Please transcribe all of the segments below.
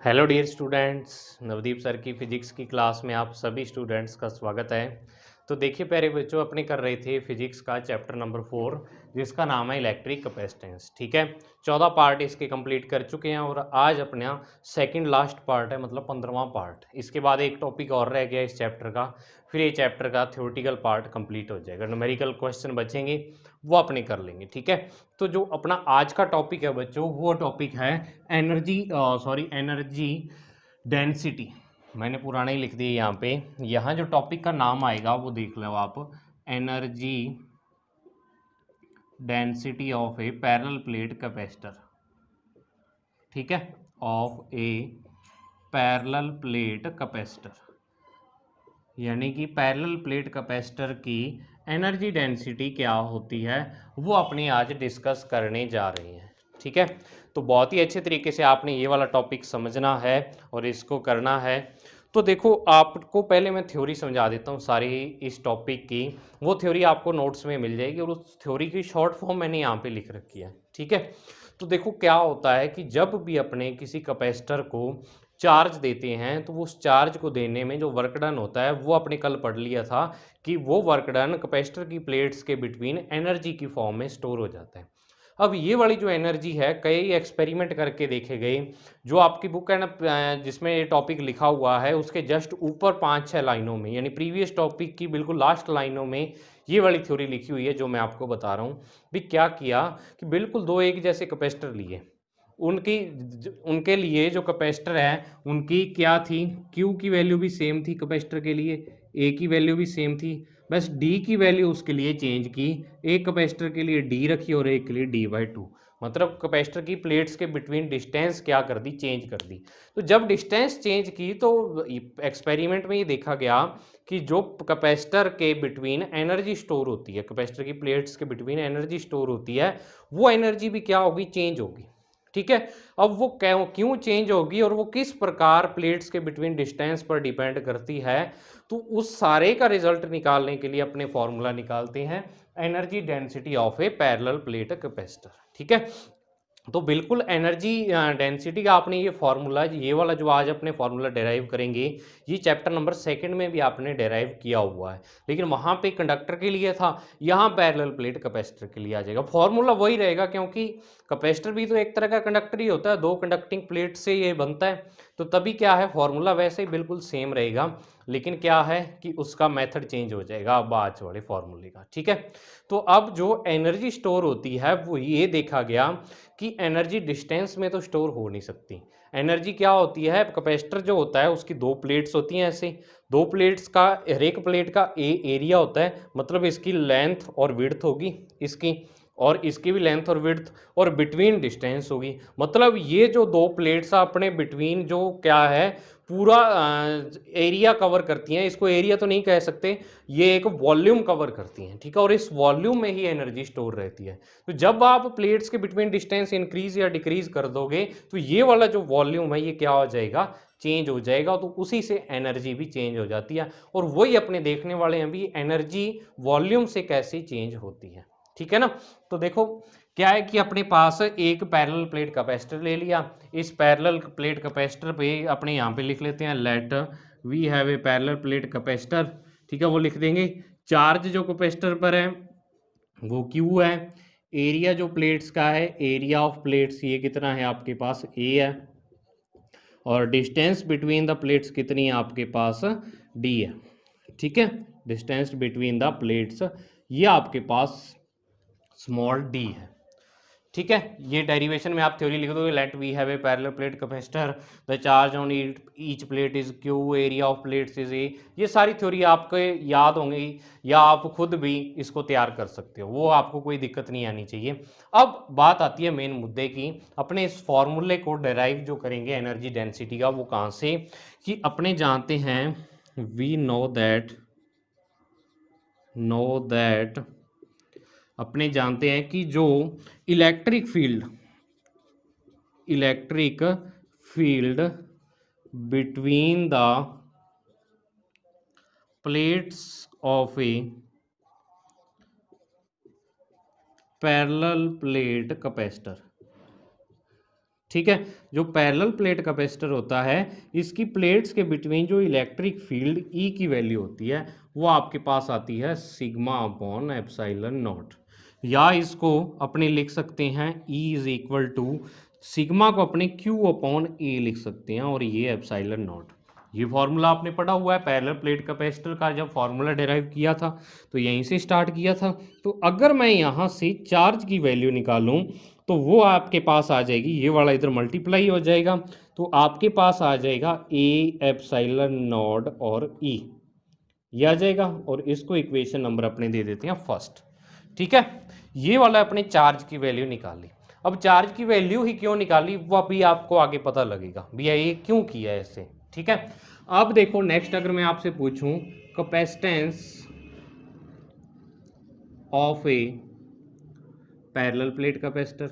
Hello dear students, Navdeep sir की physics की class में आप सभी स्टूडेंट्स का स्वागत है। तो देखिए प्यारे बच्चों, अपने कर रहे थे फिजिक्स का चैप्टर नंबर 4 जिसका नाम है इलेक्ट्रिक कैपेसिटेंस। ठीक है, 14 पार्ट इसके कंप्लीट कर चुके हैं और आज अपना सेकंड लास्ट पार्ट है, मतलब 15वां पार्ट। इसके बाद एक टॉपिक और रह गया इस चैप्टर का, फिर ये चैप्टर का थ्योरेटिकल पार्ट कंप्लीट हो जाएगा। न्यूमेरिकल क्वेश्चन बचेंगे वो अपने कर लेंगे। ठीक है, तो जो अपना आज का टॉपिक है बच्चों, वो टॉपिक है एनर्जी डेंसिटी। मैंने पुराना ही लिख दिया यहाँ पे। यहाँ जो टॉपिक का नाम आएगा वो देख लो आप, energy density of A parallel plate capacitor. ठीक है, of A parallel plate capacitor, यानी कि पैरेलल प्लेट कैपेसिटर की एनर्जी डेंसिटी क्या होती है वो अपनी आज डिस्कस करने जा रहे हैं। ठीक है, तो बहुत ही अच्छे तरीके से आपने ये वाला टॉपिक समझना है और इसको करना है। तो देखो, आपको पहले मैं थ्योरी समझा देता हूँ सारी इस टॉपिक की। वो थ्योरी आपको नोट्स में मिल जाएगी और उस थ्योरी की शॉर्ट फॉर्म मैंने यहाँ पे लिख रखी है। ठीक है, तो देखो क्या होता है कि जब भी अपने किसी कैपेसिटर को चार्ज देते हैं तो वो उस चार्ज को देने में जो वर्क डन होता है वो अपने कल पढ़ लिया था कि वो वर्क डन कैपेसिटर की प्लेट्स के बिटवीन एनर्जी की फॉर्म में स्टोर हो जाता है। अब ये वाली जो एनर्जी है, कई एक्सपेरिमेंट करके देखे गए। जो आपकी बुक है ना, जिसमें ये टॉपिक लिखा हुआ है, उसके जस्ट ऊपर 5-6 लाइनों में, यानी प्रीवियस टॉपिक की बिल्कुल लास्ट लाइनों में ये वाली थ्योरी लिखी हुई है जो मैं आपको बता रहा हूँ। भी क्या किया कि बिल्कुल दो एक जैसे कैपेसिटर लिए, उनकी उनके लिए जो कैपेसिटर है उनकी क्या थी, क्यू की वैल्यू भी सेम थी कैपेसिटर के लिए, ए की वैल्यू भी सेम थी, बस डी की वैल्यू उसके लिए चेंज की। एक कैपेसिटर के लिए डी रखी और एक के लिए D/2। मतलब कैपेसिटर की प्लेट्स के बिटवीन डिस्टेंस क्या कर दी, चेंज कर दी। तो जब डिस्टेंस चेंज की तो एक्सपेरिमेंट में ये देखा गया कि जो कैपेसिटर के बिटवीन एनर्जी स्टोर होती है, कैपेसिटर की प्लेट्स के बिटवीन एनर्जी स्टोर होती है, वो एनर्जी भी क्या होगी, चेंज होगी। ठीक है, अब वो क्यों चेंज होगी और वो किस प्रकार प्लेट्स के बिटवीन डिस्टेंस पर डिपेंड करती है, तो उस सारे का रिजल्ट निकालने के लिए अपने फॉर्मूला निकालते हैं energy density of A parallel plate capacitor. ठीक है, तो बिल्कुल एनर्जी डेंसिटी का आपने ये फार्मूला, ये वाला जो आज अपने फार्मूला डेराइव करेंगे, ये चैप्टर नंबर 2 में भी आपने डेराइव किया हुआ है, लेकिन वहाँ पे कंडक्टर के लिए था, यहाँ पैरेलल प्लेट कैपेसिटर के लिए आ जाएगा। फार्मूला वही रहेगा क्योंकि कैपेसिटर भी तो एक तरह का कंडक्टर ही होता है, दो कंडक्टिंग प्लेट से ये बनता है। तो तभी क्या है, फार्मूला वैसे ही बिल्कुल सेम रहेगा, लेकिन क्या है कि उसका मेथड चेंज हो जाएगा अब आज वाले फार्मूले का। ठीक है, तो अब जो एनर्जी स्टोर होती है वो ये देखा गया कि एनर्जी डिस्टेंस में तो स्टोर हो नहीं सकती। एनर्जी क्या होती है, कैपेसिटर जो होता है उसकी दो प्लेट्स होती हैं, ऐसे दो प्लेट्स का, हर एक प्लेट का एरिया होता है, मतलब इसकी लेंथ और विड्थ होगी इसकी, और इसकी भी लेंथ और विड्थ, और बिटवीन डिस्टेंस होगी। मतलब ये जो दो प्लेट्स अपने बिटवीन जो क्या है, पूरा एरिया कवर करती हैं। इसको एरिया तो नहीं कह सकते, ये एक वॉल्यूम कवर करती हैं। ठीक है, और इस वॉल्यूम में ही एनर्जी स्टोर रहती है। तो जब आप प्लेट्स के बिटवीन डिस्टेंस इंक्रीज या डिक्रीज कर दोगे तो ये वाला जो वॉल्यूम है ये क्या हो जाएगा, चेंज हो जाएगा। तो उसी से एनर्जी भी चेंज हो जाती है, और वही अपने देखने वाले हैं भी, एनर्जी वॉल्यूम से कैसे चेंज होती है। ठीक है ना, तो देखो क्या है कि अपने पास एक पैरेलल प्लेट कैपेसिटर ले लिया। इस पैरेलल प्लेट कैपेसिटर पे अपने यहाँ पे लिख लेते हैं, let we have a parallel plate capacitor. ठीक है, वो लिख देंगे। चार्ज जो कैपेसिटर पर है वो क्यू है, एरिया जो प्लेट्स का है, एरिया ऑफ प्लेट्स ये कितना है आपके पास, ए है, और डिस्टेंस बिटवीन द प्लेट्स कितनी है आपके पास, डी है। ठीक है, डिस्टेंस बिटवीन द प्लेट्स ये आपके पास स्मॉल डी है। ठीक है, ये डेरिवेशन में आप थ्योरी लिख दोगे, let we have a parallel plate capacitor, the charge on each plate is Q, area of plates is A. ये सारी थ्योरी आपके याद होंगी या आप खुद भी इसको तैयार कर सकते हो, वो आपको कोई दिक्कत नहीं आनी चाहिए। अब बात आती है मेन मुद्दे की, अपने इस फॉर्मूले को डेराइव जो करेंगे एनर्जी डेंसिटी का, वो कहाँ से, कि अपने जानते हैं, वी नो दैट अपने जानते हैं कि जो electric field between the plates of A parallel plate capacitor, ठीक है। जो पैरेलल प्लेट कैपेसिटर होता है, इसकी प्लेट्स के बिटवीन जो इलेक्ट्रिक फील्ड ई की वैल्यू होती है वो आपके पास आती है सिग्मा अपॉन एप्सिलॉन नॉट, या इसको अपने लिख सकते हैं E is equal to sigma को अपने क्यू अपॉन ए लिख सकते हैं, और ये एप्सिलॉन नॉट। ये फॉर्मूला आपने पढ़ा हुआ है पैरेलल प्लेट कैपेसिटर का, जब फॉर्मूला डिराइव किया था तो यहीं से स्टार्ट किया था। तो अगर मैं यहाँ से चार्ज की वैल्यू निकालूं तो वो आपके पास आ जाएगी, ये वाला इधर मल्टीप्लाई हो जाएगा, तो आपके पास आ जाएगा ए एप्सिलॉन नॉट और ई, ये आ जाएगा। और इसको इक्वेशन नंबर अपने दे देते हैं फर्स्ट। ठीक है, ये वाला अपने चार्ज की वैल्यू निकाली। अब चार्ज की वैल्यू ही क्यों निकाली वो अभी आपको आगे पता लगेगा भैया ये क्यों किया है ऐसे। ठीक है, अब देखो नेक्स्ट अगर मैं आपसे पूछूं capacitance of A parallel plate capacitor,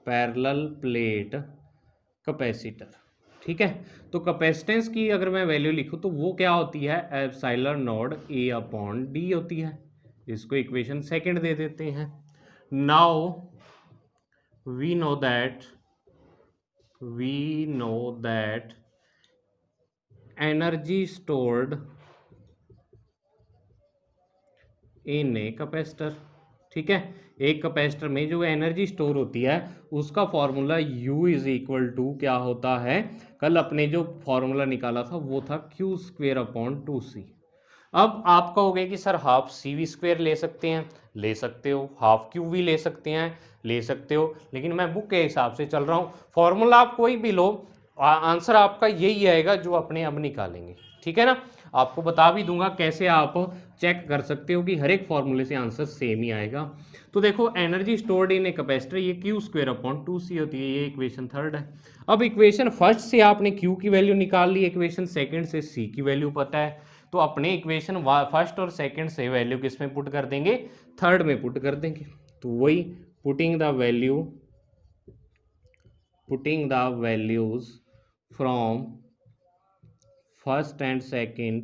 parallel plate capacitor, ठीक है। तो कैपेसिटेंस की अगर मैं वैल्यू लिखूं तो वो क्या होती है, epsilon not A upon D होती है। इसको इक्वेशन सेकंड दे देते हैं। Now we know that energy stored in a capacitor, ठीक है। एक कैपेसिटर में जो एनर्जी स्टोर होती है उसका formula U is equal to क्या होता है, कल अपने जो फॉर्मूला निकाला था वो था क्यू स्क्वेयर अपॉन 2c। अब आप कहोगे कि sir half C V square ले सकते हैं, ले सकते हो, हाफ क्यू भी ले सकते हैं, ले सकते हो, लेकिन मैं बुक के हिसाब से चल रहा हूँ। फॉर्मूला आप कोई भी लो, आंसर आपका यही आएगा जो अपने अब निकालेंगे। ठीक है ना, आपको बता भी दूंगा कैसे आप चेक कर सकते हो कि हर एक फॉर्मूले से आंसर सेम ही आएगा। तो देखो energy stored in a capacitor ये क्यू स्क्वायर अपॉन 2c होती है, ये इक्वेशन थर्ड है। अब इक्वेशन फर्स्ट से आपने क्यू की वैल्यू निकाल ली, इक्वेशन सेकंड से सी की वैल्यू पता है, तो अपने इक्वेशन फर्स्ट और सेकंड से वैल्यू किस में पुट कर देंगे, थर्ड में पुट कर देंगे। तो वही putting the values from first and second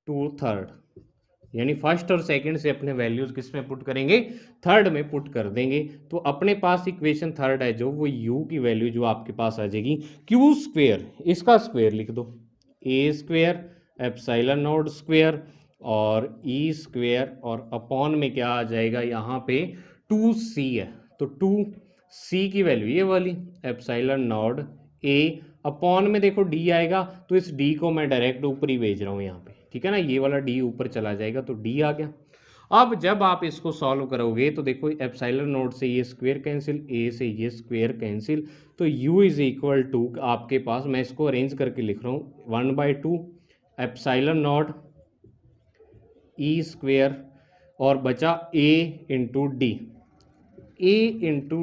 to third, यानी फर्स्ट और सेकंड से अपने वैल्यूज किस में पुट करेंगे, थर्ड में पुट कर देंगे। तो अपने पास इक्वेशन थर्ड है जो वो u की वैल्यू जो आपके पास आ जाएगी क्यू स्क्वेयर, इसका स्क्वेयर लिख दो, ए स्क्वेयर एप्सिलॉन नॉट स्क्वेयर और ई स्क्वेयर, और अपॉन में क्या आ जाएगा यहाँ पे 2c है, तो 2c की वैल्यू ये वाली एप्सिलॉन नॉट ए, अपॉन में देखो d आएगा, तो इस d को मैं डायरेक्ट ऊपर ही भेज रहा हूँ यहाँ पे। ठीक है ना, ये वाला d ऊपर चला जाएगा तो d आ गया। अब जब आप इसको सॉल्व करोगे तो देखो एप्सिलॉन नॉट से ये स्क्वायर कैंसिल, a से ये स्क्वायर कैंसिल, तो u इज इक्वल टू आपके पास, मैं इसको अरेंज करके लिख रहा हूँ 1/2 एप्सिलॉन नॉट ई स्क्वेयर, और बचा a इंटू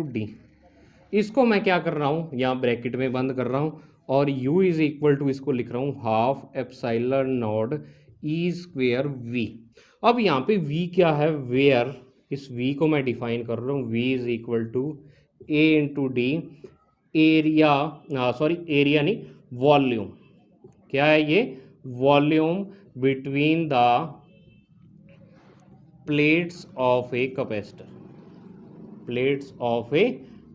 डी, इसको मैं क्या कर रहा हूँ यहाँ ब्रैकेट में बंद कर रहा हूँ, और u इज इक्वल टू इसको लिख रहा हूँ half epsilon not E square v। अब यहाँ पे v क्या है, वेयर, इस v को मैं डिफाइन कर रहा हूँ v is equal to a into D, area area नहीं वॉल्यूम, क्या है ये, volume between the plates of a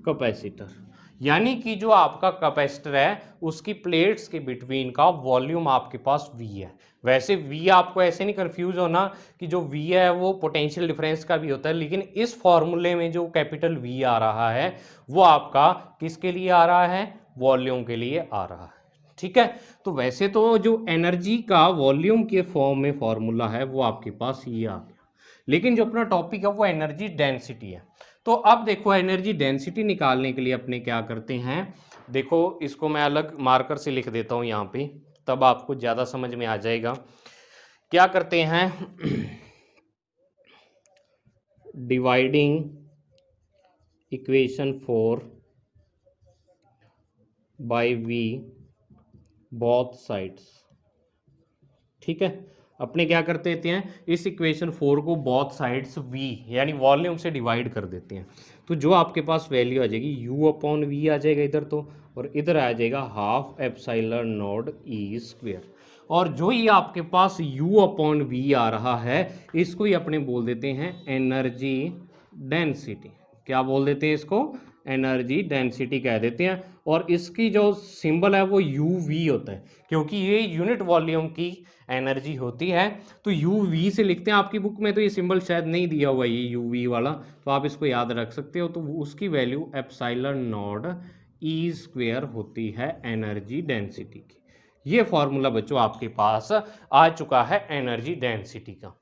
capacitor, यानी कि जो आपका कैपेसिटर है उसकी प्लेट्स के बिटवीन का वॉल्यूम आपके पास V है। वैसे V आपको ऐसे नहीं कंफ्यूज होना कि जो V है वो पोटेंशियल डिफरेंस का भी होता है, लेकिन इस फॉर्मूले में जो कैपिटल V आ रहा है वो आपका किसके लिए आ रहा है, वॉल्यूम के लिए आ रहा है। ठीक है, तो वैसे तो जो एनर्जी का वॉल्यूम के फॉर्म में फॉर्मूला है वो आपके पास ये आ गया, लेकिन जो अपना टॉपिक है वो एनर्जी डेंसिटी है। तो अब देखो एनर्जी डेंसिटी निकालने के लिए अपने क्या करते हैं, देखो इसको मैं अलग मार्कर से लिख देता हूँ यहाँ पे, तब आपको ज़्यादा समझ में आ जाएगा। क्या करते हैं, dividing equation 4 by v both sides. ठीक है, अपने क्या कर देते हैं, इस इक्वेशन 4 को बोथ साइड्स v यानी वॉल्यूम से डिवाइड कर देते हैं, तो जो आपके पास वैल्यू आ जाएगी u अपॉन v आ जाएगा इधर तो, और इधर आ जाएगा half epsilon not E square, और जो ही आपके पास u अपॉन v आ रहा है इसको ही अपने बोल देते हैं एनर्जी डेंसिटी। क्या बोल देते हैं इसको, एनर्जी डेंसिटी कह देते हैं। और इसकी जो सिंबल है वो UV होता है, क्योंकि ये यूनिट वॉल्यूम की एनर्जी होती है, तो UV से लिखते हैं। आपकी बुक में तो ये सिंबल शायद नहीं दिया हुआ ये UV वाला, तो आप इसको याद रख सकते हो। तो उसकी value epsilon not E square होती है एनर्जी डेंसिटी की। ये फॉर्मूला बच्चों आपके पास आ चुका है एनर्जी डेंसिटी का,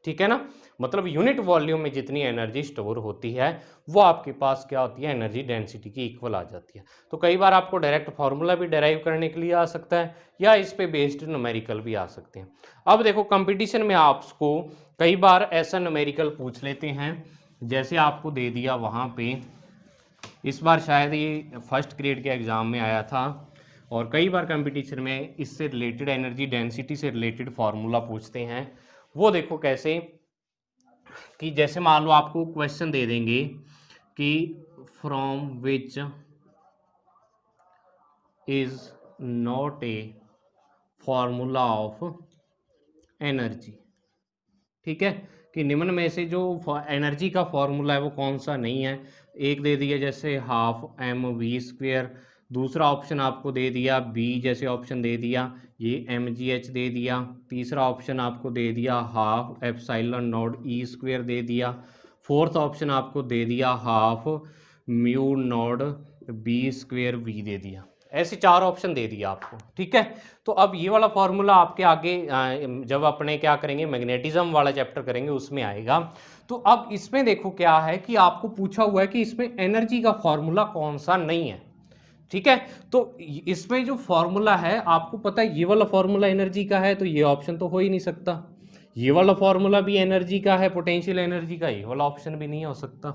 ठीक है ना। मतलब यूनिट वॉल्यूम में जितनी एनर्जी स्टोर होती है वो आपके पास क्या होती है, एनर्जी डेंसिटी की इक्वल आ जाती है। तो कई बार आपको डायरेक्ट फार्मूला भी डेराइव करने के लिए आ सकता है, या इस पे बेस्ड न्यूमेरिकल भी आ सकते हैं। अब देखो कंपटीशन में आपको कई बार ऐसा न्यूमेरिकल पूछ लेते हैं, जैसे आपको दे दिया वहाँ पे, इस बार शायद ये फर्स्ट ग्रेड के एग्ज़ाम में आया था, और कई बार कंपटीशन में इससे रिलेटेड एनर्जी डेंसिटी से रिलेटेड फार्मूला पूछते हैं। वो देखो कैसे, कि जैसे मान लो आपको क्वेश्चन दे देंगे कि from which is not a formula of energy, ठीक है, कि निम्न में से जो एनर्जी का फॉर्मूला है वो कौन सा नहीं है। एक दे दिया जैसे हाफ mv², दूसरा ऑप्शन आपको दे दिया बी जैसे ऑप्शन दे दिया ये mgh दे दिया, तीसरा ऑप्शन आपको दे दिया हाफ एप्सिलॉन नॉट ई² दे दिया, फोर्थ ऑप्शन आपको दे दिया half mu naught b² v दे दिया। ऐसे 4 ऑप्शन दे दिया आपको, ठीक है। तो अब ये वाला फॉर्मूला आपके आगे जब अपने क्या करेंगे, मैग्नेटिज्म वाला चैप्टर करेंगे उसमें आएगा। तो अब इसमें देखो क्या है कि आपको पूछा हुआ है कि इसमें एनर्जी का फॉर्मूला कौन सा नहीं है, ठीक है। तो इसमें जो फॉर्मूला है आपको पता है ये वाला फॉर्मूला एनर्जी का है, तो ये ऑप्शन तो हो ही नहीं सकता। ये वाला फॉर्मूला भी एनर्जी का है, पोटेंशियल एनर्जी का, ये वाला ऑप्शन भी नहीं हो सकता।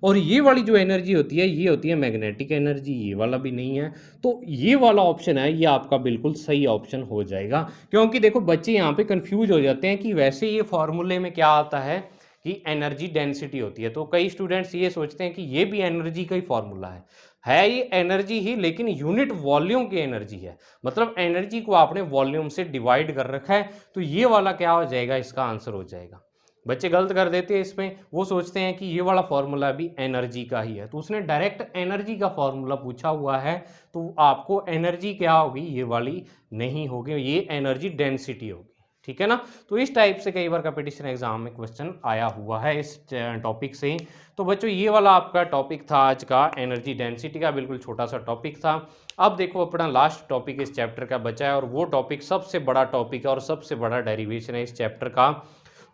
और ये वाली जो एनर्जी होती है ये होती है मैग्नेटिक एनर्जी, ये वाला भी नहीं है। तो ये वाला ऑप्शन है ये आपका बिल्कुल सही ऑप्शन हो जाएगा। क्योंकि देखो बच्चे यहाँ पे कंफ्यूज हो जाते हैं कि वैसे ये फॉर्मूले में क्या आता है कि एनर्जी डेंसिटी होती है, तो कई स्टूडेंट्स ये सोचते हैं कि ये भी एनर्जी का ही फॉर्मूला है ये एनर्जी ही, लेकिन यूनिट वॉल्यूम की एनर्जी है। मतलब एनर्जी को आपने वॉल्यूम से डिवाइड कर रखा है, तो ये वाला क्या हो जाएगा, इसका आंसर हो जाएगा। बच्चे गलत कर देते हैं इसमें, वो सोचते हैं कि ये वाला फॉर्मूला भी एनर्जी का ही है, तो उसने डायरेक्ट एनर्जी का फॉर्मूला पूछा हुआ है, तो आपको एनर्जी क्या होगी, ये वाली नहीं होगी, ये एनर्जी डेंसिटी होगी, ठीक है ना। तो इस टाइप से कई बार कंपटीशन एग्जाम में क्वेश्चन आया हुआ है इस टॉपिक से। तो बच्चों ये वाला आपका टॉपिक था आज का, एनर्जी डेंसिटी का, बिल्कुल छोटा सा टॉपिक था। अब देखो अपना लास्ट टॉपिक इस चैप्टर का बचा है, और वो टॉपिक सबसे बड़ा टॉपिक है और सबसे बड़ा डेरिवेशन है इस चैप्टर का।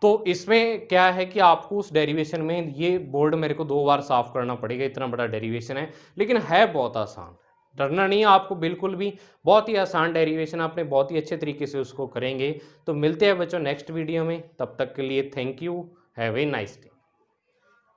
तो इसमें क्या है कि आपको उस डेरिवेशन में, ये बोर्ड मेरे को 2 बार साफ करना पड़ेगा, इतना बड़ा डेरिवेशन है, लेकिन है बहुत आसान, डरना नहीं है आपको बिल्कुल भी, बहुत ही आसान डेरिवेशन, आपने बहुत ही अच्छे तरीके से उसको करेंगे। तो मिलते हैं बच्चों नेक्स्ट वीडियो में, तब तक के लिए thank you, have a nice day.